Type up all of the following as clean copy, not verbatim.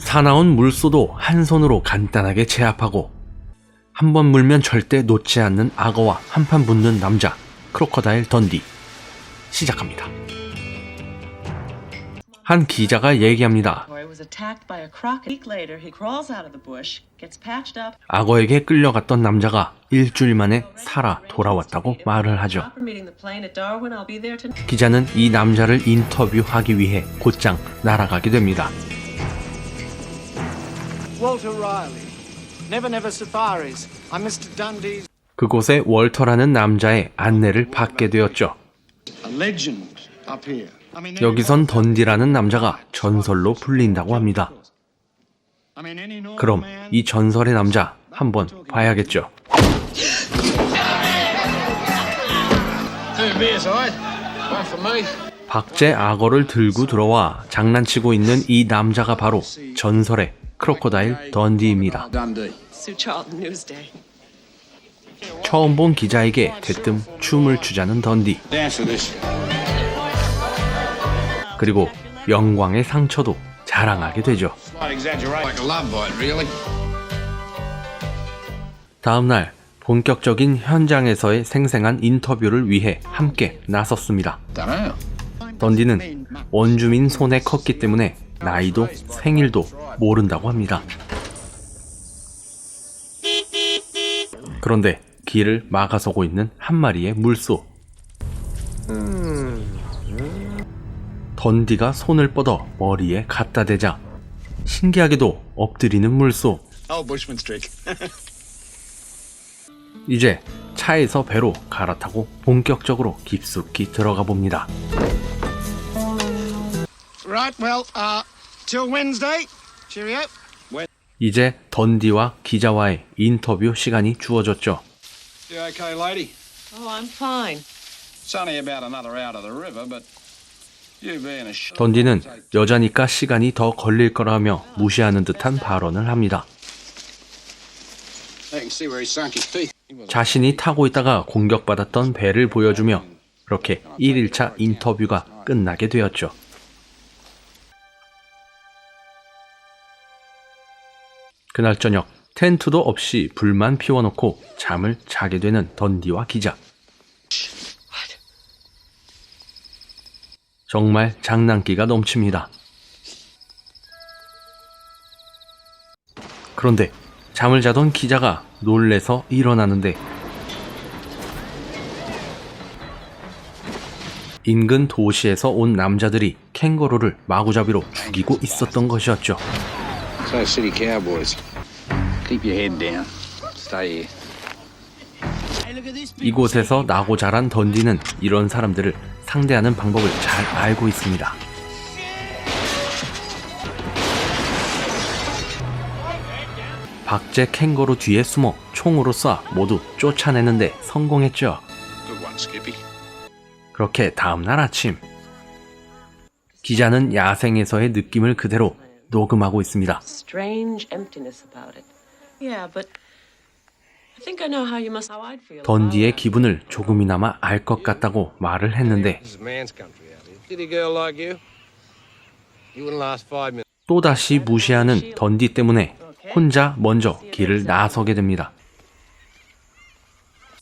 사나운 물소도 한 손으로 간단하게 제압하고 한번 물면 절대 놓지 않는 악어와 한판 붙는 남자 크로커다일 던디 시작합니다. 한 기자가 얘기합니다. 악어에게 끌려갔던 남자가 일주일 만에 살아 돌아왔다고 말을 하죠. 기자는 이 남자를 인터뷰하기 위해 곧장 날아가게 됩니다. 그곳에 월터라는 남자의 안내를 받게 되었죠. 여기선 던디라는 남자가 전설로 불린다고 합니다. 그럼 이 전설의 남자 한번 봐야겠죠. 박제 악어를 들고 들어와 장난치고 있는 이 남자가 바로 전설의 크로커다일 던디입니다. 처음 본 기자에게 대뜸 춤을 추자는 던디. 그리고 영광의 상처도 자랑하게 되죠. 다음날 본격적인 현장에서의 생생한 인터뷰를 위해 함께 나섰습니다. 던디는 원주민 손에 컸기 때문에 나이도 생일도 모른다고 합니다. 그런데 길을 막아서고 있는 한 마리의 물소. 던디가 손을 뻗어 머리에 갖다 대자 신기하게도 엎드리는 물소. 이제 차에서 배로 갈아타고 본격적으로 깊숙이 들어가 봅니다. 이제 던디와 기자와의 인터뷰 시간이 주어졌죠. 던디는 여자니까 시간이 더 걸릴 거라며 무시하는 듯한 발언을 합니다. 자신이 타고 있다가 공격받았던 배를 보여주며 그렇게 1일차 인터뷰가 끝나게 되었죠. 그날 저녁 텐트도 없이 불만 피워놓고 잠을 자게 되는 던디와 기자. 정말 장난기가 넘칩니다. 그런데 잠을 자던 기자가 놀래서 일어나는데 인근 도시에서 온 남자들이 캥거루를 마구잡이로 죽이고 있었던 것이었죠. So city cowboys, keep your head down. Stay here. 이곳에서 나고 자란 던디는 이런 사람들을 상대하는 방법을 잘 알고 있습니다. 박제 캥거루 뒤에 숨어 총으로 쏴 모두 쫓아내는데 성공했죠. 그렇게 다음날 아침 기자는 야생에서의 느낌을 그대로 녹음하고 있습니다. 던디의 기분을 조금이나마 알 것 같다고 말을 했는데 또다시 무시하는 던디 때문에 혼자 먼저 길을 나서게 됩니다.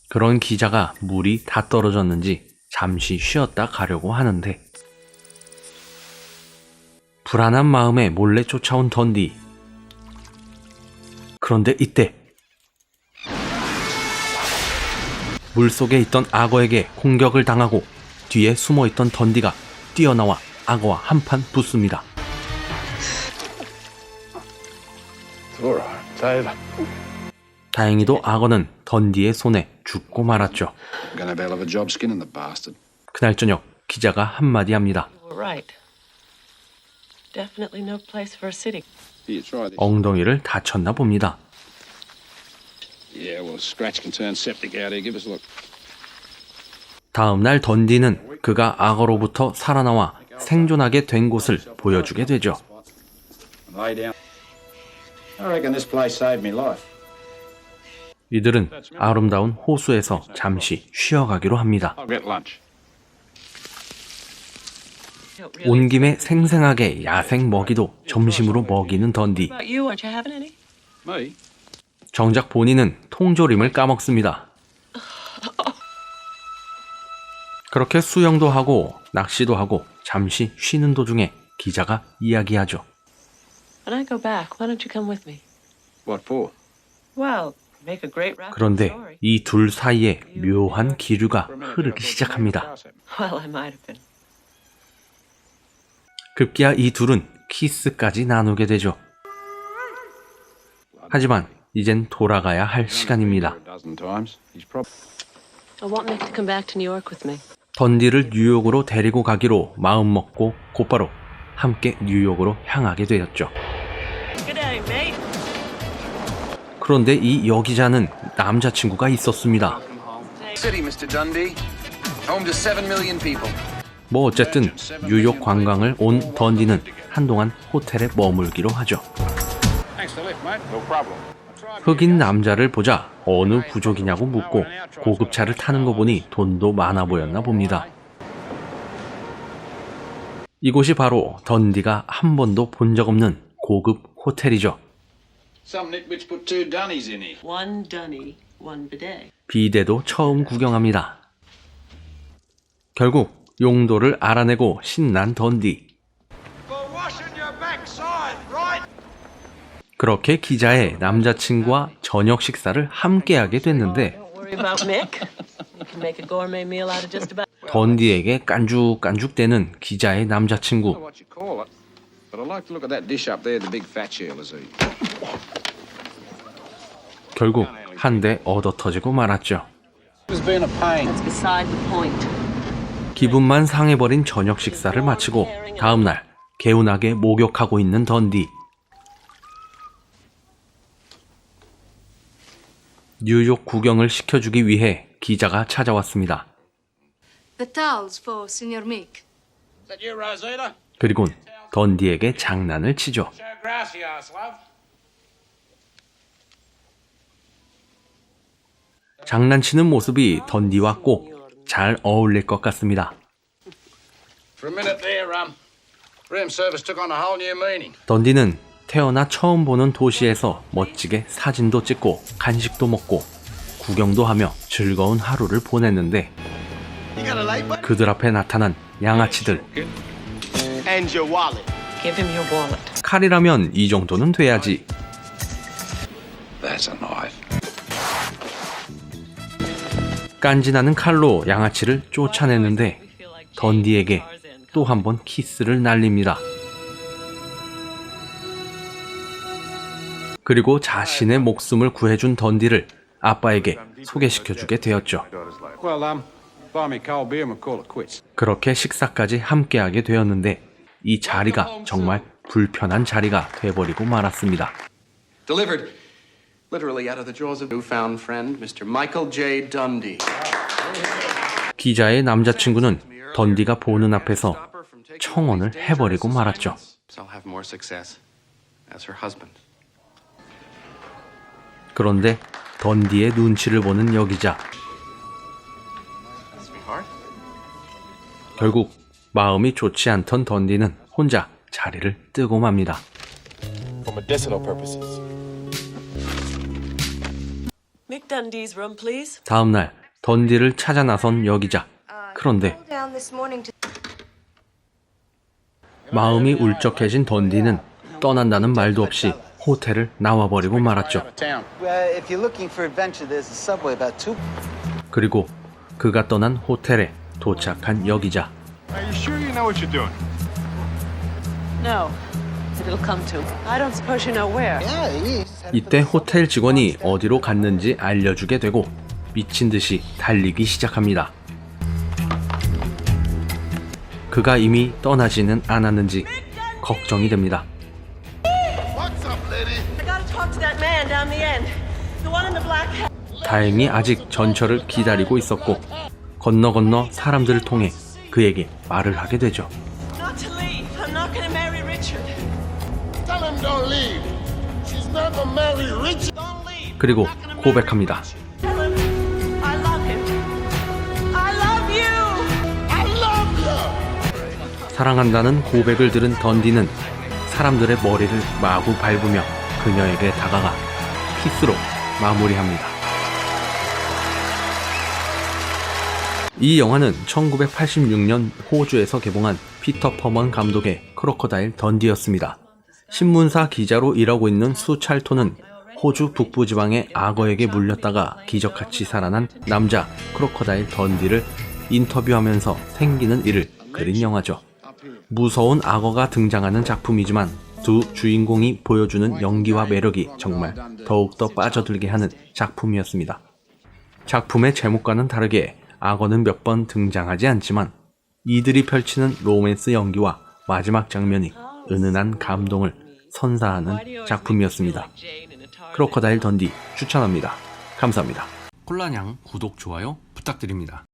그런 기자가 물이 다 떨어졌는지 잠시 쉬었다 가려고 하는데 불안한 마음에 몰래 쫓아온 던디. 그런데 이때 물속에 있던 악어에게 공격을 당하고 뒤에 숨어있던 던디가 뛰어나와 악어와 한판 붙습니다. 다행히도 악어는 던디의 손에 죽고 말았죠. 그날 저녁 기자가 한마디 합니다. 엉덩이를 다쳤나 봅니다. 다음 날 던디는 그가 악어로부터 살아나와 생존하게 된 곳을 보여주게 되죠. 이들은 아름다운 호수에서 잠시 쉬어가기로 합니다. 온 김에 생생하게 야생 먹이도 점심으로 먹이는 던디. About you, aren't you having any? Me? 정작 본인은 통조림을 까먹습니다. 그렇게 수영도 하고 낚시도 하고 잠시 쉬는 도중에 기자가 이야기하죠. When I go back, why don't you come with me? What for? Well, make a great rap 그런데 이 둘 사이에 묘한 기류가 흐르기 시작합니다. Well, I might have been. 급기야 이 둘은 키스까지 나누게 되죠. 하지만 이젠 돌아가야 할 시간입니다. A dozen times. He's probably I want Mick to come back to New York with me. 던디를 뉴욕으로 데리고 가기로 마음먹고 곧바로 함께 뉴욕으로 향하게 되었죠. Good day, mate. 그런데 이 여기자는 남자친구가 있었습니다. City, Mr. Dundee. Home to 7 million people. 뭐 어쨌든 뉴욕 관광을 온 던디는 한동안 호텔에 머물기로 하죠. Thanks for the lift, mate. No problem. 흑인 남자를 보자 어느 부족이냐고 묻고 고급차를 타는 거 보니 돈도 많아 보였나 봅니다. 이곳이 바로 던디가 한 번도 본 적 없는 고급 호텔이죠. Some nitwits put 2 dunnies in it. One dunny, one bidet. 비데도 처음 구경합니다. 결국 용도를 알아내고 신난 던디. 그렇게 기자의 남자친구와 저녁 식사를 함께하게 됐는데 Don't worry about Mick. You can make a gourmet meal out of just about. 던디에게 깐죽깐죽대는 기자의 I don't know 남자친구. what you call it, but I like to look at that dish up there the big fat shellers eat. 결국 한 대 얻어터지고 말았죠. It's been a pain. That's beside the point. 기분만 상해버린 저녁 식사를 마치고 다음날 개운하게 목욕하고 있는 던디. 뉴욕 구경을 시켜주기 위해 기자가 찾아왔습니다. The towels for Senor Mick. Is that you, Rosita? 그리곤 던디에게 장난을 치죠. So gracias, love. 장난치는 모습이 던디와 꼭 잘 어울릴 것 같습니다. For a minute there, room service took on a whole new meaning. 던디는 태어나 처음 보는 도시에서 멋지게 사진도 찍고 간식도 먹고 구경도 하며 즐거운 하루를 보냈는데 그들 앞에 나타난 양아치들. And your wallet. Give him your wallet. 칼이라면 이 정도는 돼야지. That's a knife. 깐지나는 칼로 양아치를 쫓아내는데 던디에게 또 한 번 키스를 날립니다. 그리고 자신의 목숨을 구해준 던디를 아빠에게 소개시켜주게 되었죠. Well, buy me cold beer and we'll call it quits. 그렇게 식사까지 함께하게 되었는데 이 자리가 정말 불편한 자리가 돼버리고 말았습니다. Delivered literally out of the jaws of newfound friend, Mr. Michael J. Dundee. 기자의 남자친구는 던디가 보는 앞에서 청혼을 해버리고 말았죠. So I'll have more success as her husband. 그런데 던디의 눈치를 보는 여기자 Sweetheart? 결국 마음이 좋지 않던 던디는 혼자 자리를 뜨고 맙니다. For medicinal purposes. Mick Dundee's room, please. 다음날 던디를 찾아 나선 여기자. 그런데 Down this morning to 마음이 울적해진 던디는 떠난다는 말도 없이 호텔을 나와버리고 말았죠. Town. If you're looking for adventure, there's a subway about 2. 그리고 그가 떠난 호텔에 도착한 여기자. Are you sure you know what you're doing? No, but it'll come to. I don't suppose you know where. Yeah, he's 이때 호텔 직원이 어디로 갔는지 알려주게 되고 미친 듯이 달리기 시작합니다. 그가 이미 떠나지는 않았는지 걱정이 됩니다. I gotta talk to that man down the end. The one in the black hat. 다행히 아직 전철을 기다리고 있었고 건너 사람들을 통해 그에게 말을 하게 되죠. Not to leave. I'm not gonna marry Richard. Tell him don't leave. She's never married Richard. Don't leave. 그리고 I'm not gonna marry 고백합니다. Tell him I love him. I love you. I love you. 사랑한다는 고백을 들은 던디는 사람들의 머리를 마구 밟으며 그녀에게 다가가 키스로 마무리합니다. 이 영화는 1986년 호주에서 개봉한 피터 퍼먼 감독의 크로커다일 던디였습니다. 신문사 기자로 일하고 있는 수 찰토는 호주 북부지방의 악어에게 물렸다가 기적같이 살아난 남자 크로커다일 던디를 인터뷰하면서 생기는 일을 그린 영화죠. 무서운 악어가 등장하는 작품이지만 두 주인공이 보여주는 연기와 매력이 정말 더욱더 빠져들게 하는 작품이었습니다. 작품의 제목과는 다르게 악어는 몇 번 등장하지 않지만 이들이 펼치는 로맨스 연기와 마지막 장면이 은은한 감동을 선사하는 작품이었습니다. 크로커다일 던디 추천합니다. 감사합니다. 콜라냥 구독, 좋아요 부탁드립니다.